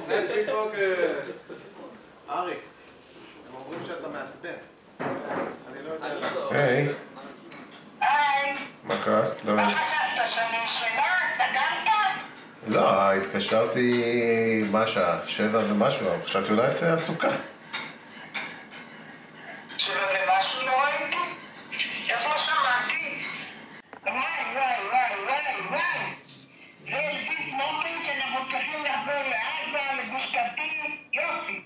Let's refocus. אריק, הם אומרים שאתה מעצבן. אני לא יודע למה. היי. היי. מה קרה? מה חשבת, שאני ישנה? סגרת? לא, התקשרתי בשעה 7 ומשהו, חשבתי אולי את עסוקה. 7 ומשהו לא ראיתי? איפה שמעתי? וואי. זה לפי סמוטריץ' שאנחנו צריכים לחזור לעזה, לגוש קטיף, יופי.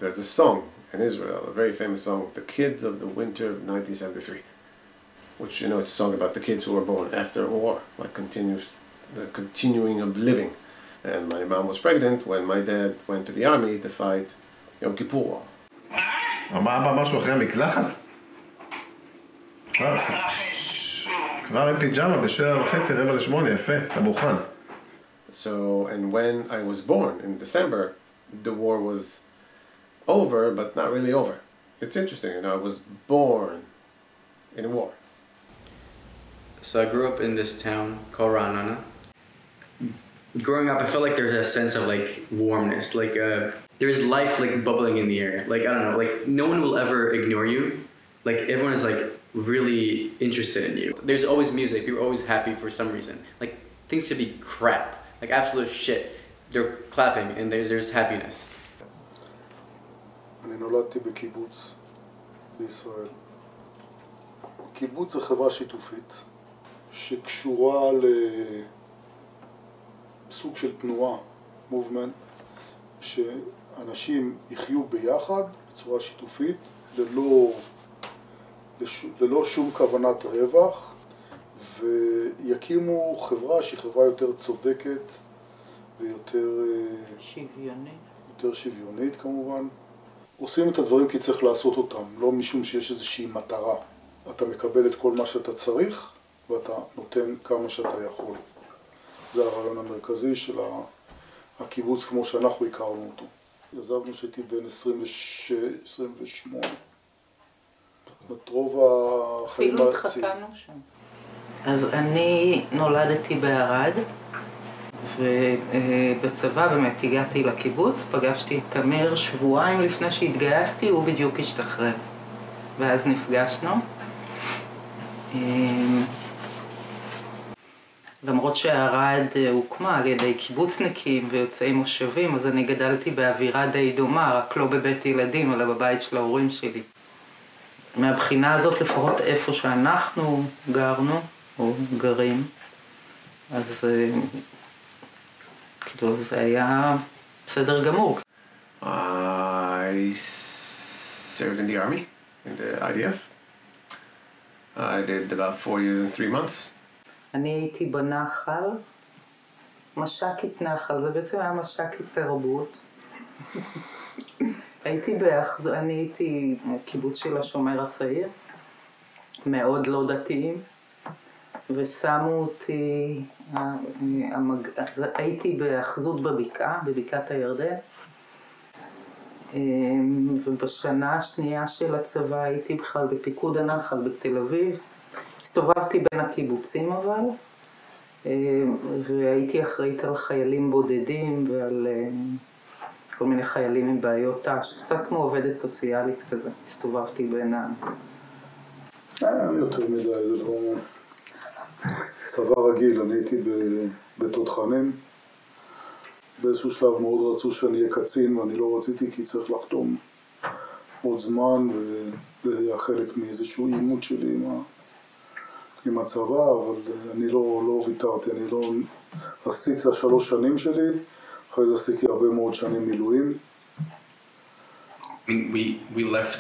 There's a song in Israel, a very famous song, The Kids of the Winter of 1973, which, you know, it's a song about the kids who were born after a war, like the continuing of living. And my mom was pregnant when my dad went to the army to fight Yom Kippur War. מה אבא משהו אחרי המקלחת? כבר עם פיג'מה ב7:30, 7:45, יפה, אתה מוכן. So, and when I was born in December, the war was over, but not really over. It's interesting, you know, I was born in a war. So I grew up in this town called Ra'anana. Growing up, I felt like there's a sense of like warmness, like there's life like bubbling in the air. Like, I don't know, like no one will ever ignore you. Like everyone is like really interested in you. There's always music, you're always happy for some reason. Like things could be crap, like absolute shit. They're clapping and there's happiness. אני נולדתי בקיבוץ בישראל. קיבוץ זה חברה שיתופית שקשורה לסוג של תנועה, מובמנט, שאנשים יחיו ביחד בצורה שיתופית ללא שום כוונת רווח, ויקימו חברה שהיא חברה יותר צודקת ויותר שוויונית כמובן. עושים את הדברים כי צריך לעשות אותם, לא משום שיש איזושהי מטרה. אתה מקבל את כל מה שאתה צריך ואתה נותן כמה שאתה יכול. זה הרעיון המרכזי של הקיבוץ כמו שאנחנו הכרנו אותו. עזבנו שהייתי בן 28. זאת רוב החיים אפילו התחתנו שם. אז אני נולדתי בערד, ובצבא באמת הגעתי לקיבוץ, פגשתי את תמיר שבועיים לפני שהתגייסתי, הוא בדיוק השתחרר. ואז נפגשנו. למרות שערד הוקמה על ידי קיבוצניקים ויוצאי מושבים, אז אני גדלתי באווירה די דומה, רק לא בבית ילדים, אלא בבית של ההורים שלי. מהבחינה הזאת, לפחות איפה שאנחנו גרנו, או גרים, אז כאילו זה היה בסדר גמור. I served in the army, in the IDF. I did about 4 years and 3 months. אני הייתי בנחל, מש"קית נחל, זה בעצם היה מש"קית תרבות. אני הייתי קיבוץ של השומר הצעיר, מאוד לא דתיים, ושמו אותי, הייתי באחזות בבקעה, בבקעת הירדן, ובשנה השנייה של הצבא הייתי בכלל בפיקוד הנחל בתל אביב. הסתובבתי בין הקיבוצים אבל, והייתי אחראית על חיילים בודדים ועל כל מיני חיילים עם בעיות ת"ש, קצת כמו עובדת סוציאלית כזה, הסתובבתי בין יותר מדי, זה לא צבא רגיל, אני הייתי בתותחנים, באיזשהו שלב מאוד רצו שאני אהיה קצין ואני לא רציתי כי צריך לחתום עוד זמן וזה היה חלק מאיזשהו אימות שלי עם הצבא, אבל אני לא ויתרתי, אני לא עשיתי את 3 שנים שלי, אחרי זה עשיתי הרבה מאוד שנים מילואים. We left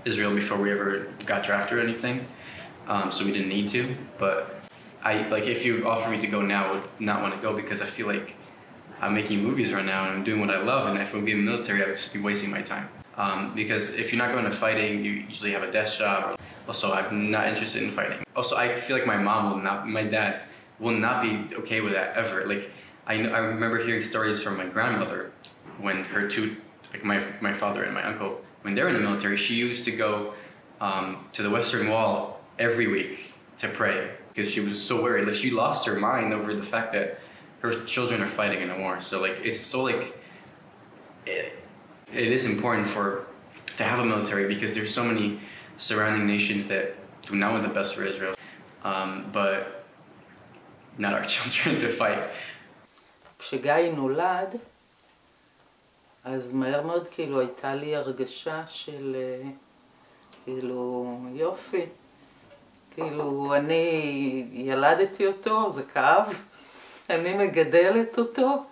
Israel before we ever got drafted or anything, so we didn't need to, but if you offer me to go now, I would not want to go because I feel like I'm making movies right now and I'm doing what I love, and if I would be in the military, I would just be wasting my time. Because if you're not going to fighting, you usually have a desk job. Also, I'm not interested in fighting. Also, I feel like my dad will not be okay with that ever. Like, I remember hearing stories from my grandmother when her two, like my father and my uncle, when they're in the military, she used to go to the Western Wall every week to pray because she was so worried. Like, she lost her mind over the fact that her children are fighting in a war. So like it's so like it is important to have a military because there's so many surrounding nations that do not want the best for Israel, but not our children to fight. כשגיא נולד, אז מהר מאוד כאילו הייתה לי הרגשה של כאילו יופי. כאילו אני ילדתי אותו, זה כאב, אני מגדלת אותו,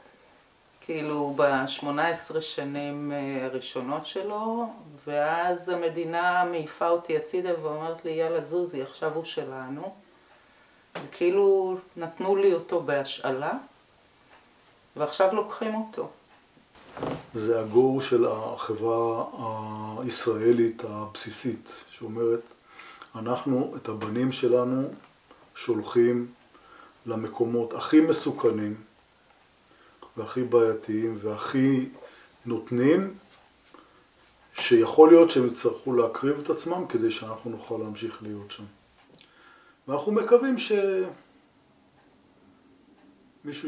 כאילו ב-18 שנים הראשונות שלו, ואז המדינה מעיפה אותי הצידה ואומרת לי יאללה זוזי, עכשיו הוא שלנו. וכאילו נתנו לי אותו בהשאלה, ועכשיו לוקחים אותו. זה הגור של החברה הישראלית הבסיסית, שאומרת, אנחנו את הבנים שלנו שולחים למקומות הכי מסוכנים, והכי בעייתיים, והכי נותנים, שיכול להיות שהם יצטרכו להקריב את עצמם, כדי שאנחנו נוכל להמשיך להיות שם. ואנחנו מקווים שמישהו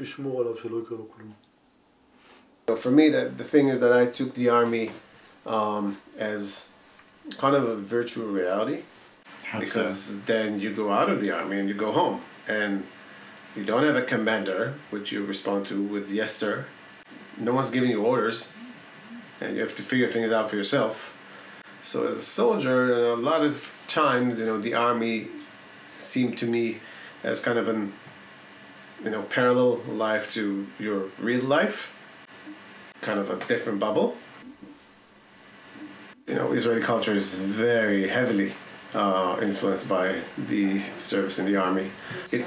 ישמור עליו שלא יקרה לו כלום. For me, the thing is that I took the army as kind of a virtual reality. Because then you go out of the army and you go home. And you don't have a commander, which you respond to with yes sir. No one's giving you orders. And you have to figure things out for yourself. So as a soldier, a lot of times, the army seemed to me as kind of an, parallel life to your real life. Kind of a different bubble. Israeli culture is very heavily influenced by the service in the army. It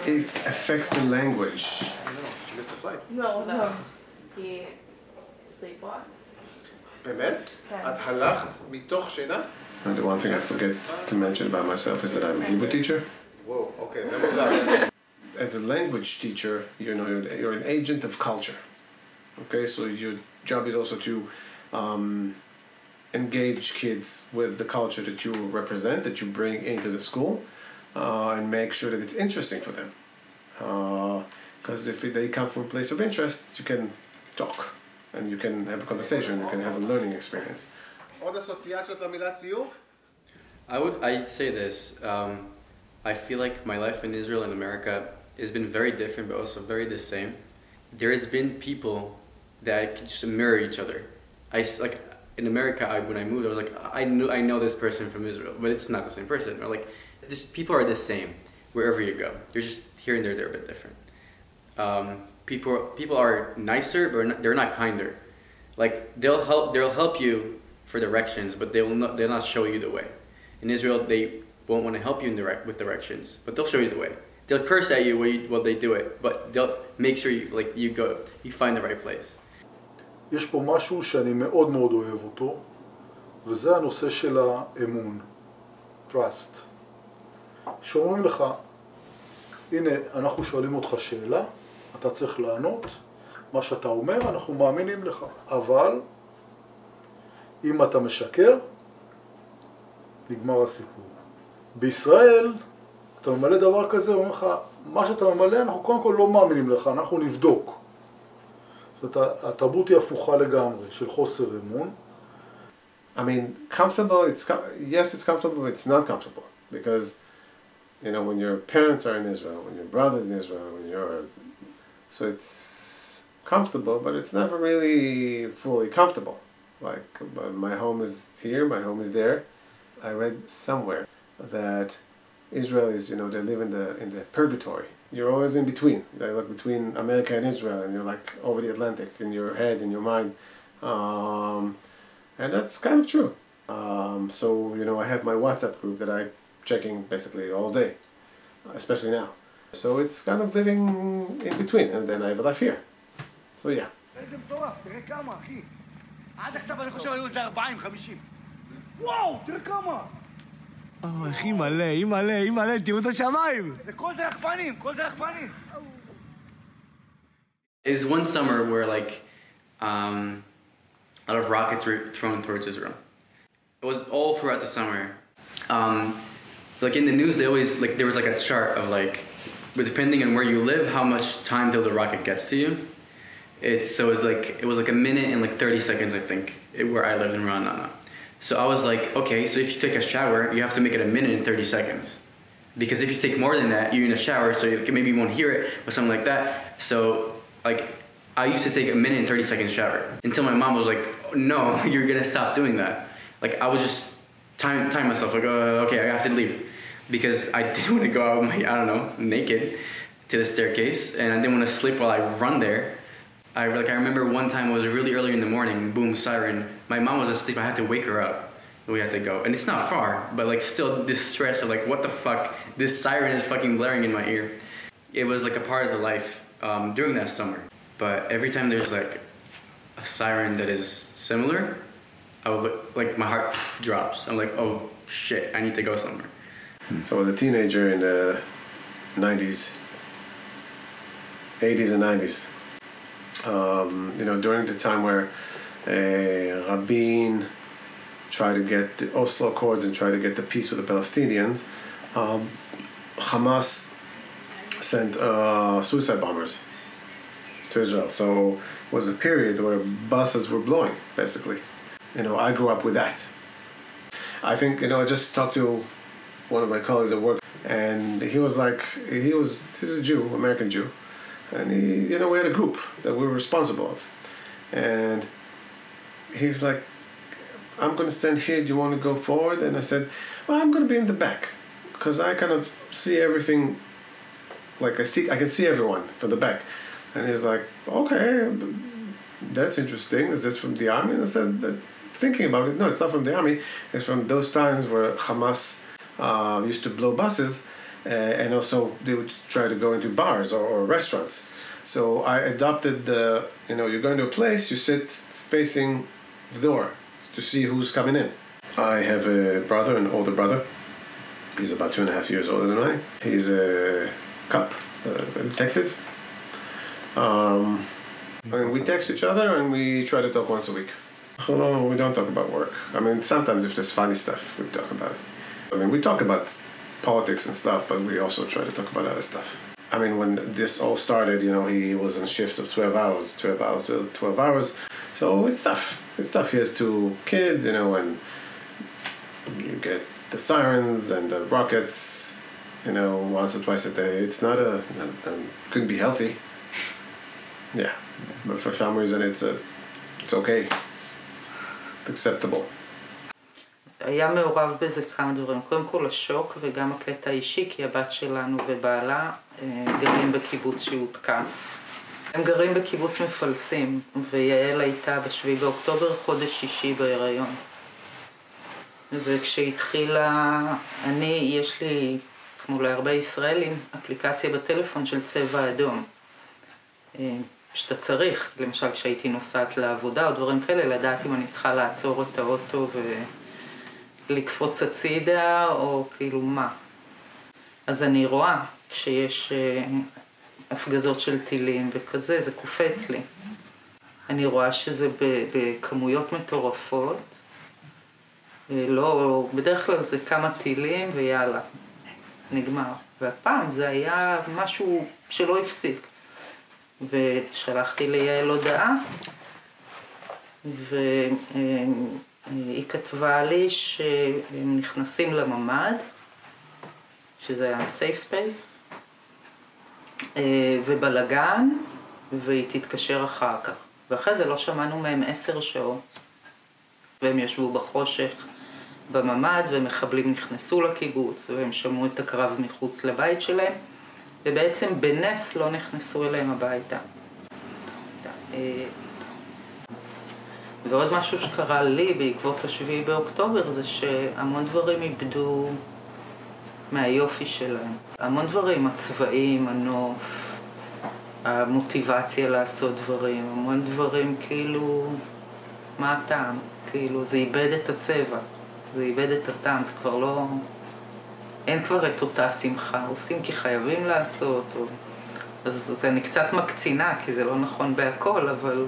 affects the language. She missed the flight. No. He sleepwalked. באמת? את הלכת מתוך שינה? And the one thing I forget to mention about myself is that I'm a Hebrew teacher. וואו, אוקיי, זה מוזר. As a language teacher, you're an agent of culture. Okay, so your job is also to engage kids with the culture that you represent, that you bring into the school, and make sure that it's interesting for them. Because if they come from a place of interest, you can talk, and you can have a conversation, you can have a learning experience. עוד אסוציאציות למילה ציור? I'd say this. I feel like my life in Israel and America has been very different, but also very the same. There has been people that can just mirror each other. In America, when I moved, I was like, I know this person from Israel, but it's not the same person. Or like, just people are the same wherever you go. They're just here and there, they're a bit different. People are nicer, but they're not kinder. Like they'll help you for directions, but they'll not show you the way. In Israel, they won't want to help you with directions, but they'll show you the way. They'll curse at you while they do it, but they'll make sure you find the right place. יש פה משהו שאני מאוד מאוד אוהב אותו, וזה הנושא של האמון, trust. שאומרים לך, הנה, אנחנו שואלים אותך שאלה, אתה צריך לענות, מה שאתה אומר, אנחנו מאמינים לך. אבל, אם אתה משקר, נגמר הסיפור. בישראל, אתה ממלא דבר כזה, אומרים לך, מה שאתה ממלא, אנחנו קודם כל לא מאמינים לך, אנחנו נבדוק. זאת אומרת, התרבות היא הפוכה לגמרי, של חוסר אמון. I mean, comfortable, yes, it's comfortable, but it's not comfortable. Because, when your parents are in Israel, when your brother's in Israel, so it's comfortable, but it's never really fully comfortable. Like, my home is here, my home is there. I read somewhere that Israel is, they live in the purgatory. You're always in between. You look between America and Israel, and you're like over the Atlantic in your head, in your mind. And that's kind of true. So, I have my WhatsApp group that I'm checking basically all day, especially now. So it's kind of living in between, and then I have a life here. So yeah. איזה מטורף, תראה כמה, אחי. עד עכשיו אני חושב היו איזה 40, 50. וואו, תראה כמה. אחי מלא, תראו את השמיים. כל זה רחפנים. It was one summer where a lot of rockets were thrown towards Israel. It was all throughout the summer. In the news, they always there was a chart of but depending on where you live, how much time till the rocket gets to you. It was like a minute and like 30 seconds, I think, where I lived in Ra'anana. So I was like, okay, so if you take a shower, you have to make it a minute and 30 seconds. Because if you take more than that, you're in a shower, so maybe you won't hear it, or something like that. So, like, I used to take a minute and 30 second shower until my mom was like, no, you're gonna stop doing that. Like, I was just time myself, like, okay, I have to leave. Because I didn't want to go out, I don't know, naked to the staircase, and I didn't want to sleep while I run there. I remember one time it was really early in the morning, boom, siren. My mom was asleep, I had to wake her up. We had to go. And it's not far, but like still this stress of like, what the fuck? This siren is fucking blaring in my ear. It was like a part of the life during that summer. But every time there's like a siren that is similar, I would like my heart drops. I'm like, oh shit, I need to go somewhere. So I was a teenager in the 90s, 80s and 90s. During the time where Rabin tried to get the Oslo Accords and tried to get the peace with the Palestinians, Hamas sent suicide bombers to Israel. So it was a period where buses were blowing, basically. I grew up with that. I think, I just talked to one of my colleagues at work, and he was like, he's a Jew, American Jew, and we had a group that we were responsible of. And he's like, I'm going to stand here, do you want to go forward? And I said, well, I'm going to be in the back, because I kind of see everything, like I can see everyone from the back. And he's like, okay, that's interesting. Is this from the army? And I said, thinking about it, no, it's not from the army. It's from those times where Hamas used to blow buses, and also they would try to go into bars or restaurants. So I adopted you're going to a place, you sit facing the door to see who's coming in. I have a brother, an older brother. He's about 2.5 years older than I. He's a cop, a detective. We text each other and we try to talk once a week. No, we don't talk about work. Sometimes if there's funny stuff, we talk about it. We talk about politics and stuff, but we also try to talk about other stuff. When this all started, he was on shift of 12 hours. So it's tough. It's tough. He has 2 kids, and you get the sirens and the rockets, once or twice a day. It's not couldn't be healthy. Yeah, but for some reason it's okay. It's acceptable. היה מעורב בזה כמה דברים. קודם כל השוק וגם הקטע האישי, כי הבת שלנו ובעלה גרים בקיבוץ שהותקף. הם גרים בקיבוץ מפלסים, ויעל הייתה ב7 באוקטובר, חודש 6 בהיריון. וכשהתחילה, יש לי, כמו להרבה ישראלים, אפליקציה בטלפון של צבע אדום. שאתה צריך, למשל כשהייתי נוסעת לעבודה או דברים כאלה, לדעת אם אני צריכה לעצור את האוטו ולקפוץ הצידה או כאילו מה. אז אני רואה כשיש הפגזות של טילים וכזה, זה קופץ לי. אני רואה שזה בכמויות מטורפות. לא, בדרך כלל זה כמה טילים ויאללה, נגמר. והפעם זה היה משהו שלא הפסיק. ושלחתי ליעל הודעה, והיא כתבה לי שהם נכנסים לממ"ד, שזה היה safe space, ובלגן, והיא תתקשר אחר כך. ואחרי זה לא שמענו מהם 10 שעות, והם ישבו בחושך בממ"ד, ומחבלים נכנסו לקיבוץ, והם שמעו את הקרב מחוץ לבית שלהם, ובעצם בנס לא נכנסו אליהם הביתה. ועוד משהו שקרה לי בעקבות 7 באוקטובר זה שהמון דברים איבדו מהיופי שלהם. המון דברים, הצבעים, הנוף, המוטיבציה לעשות דברים, המון דברים כאילו, מה הטעם? כאילו זה איבד את הצבע, זה איבד את הטעם, זה כבר לא... אין כבר את אותה שמחה, עושים כי חייבים לעשות, אז אני קצת מקצינה, כי זה לא נכון בהכל, אבל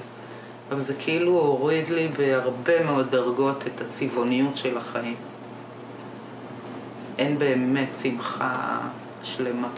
זה כאילו הוריד לי בהרבה מאוד דרגות את הצבעוניות של החיים. אין באמת שמחה שלמה.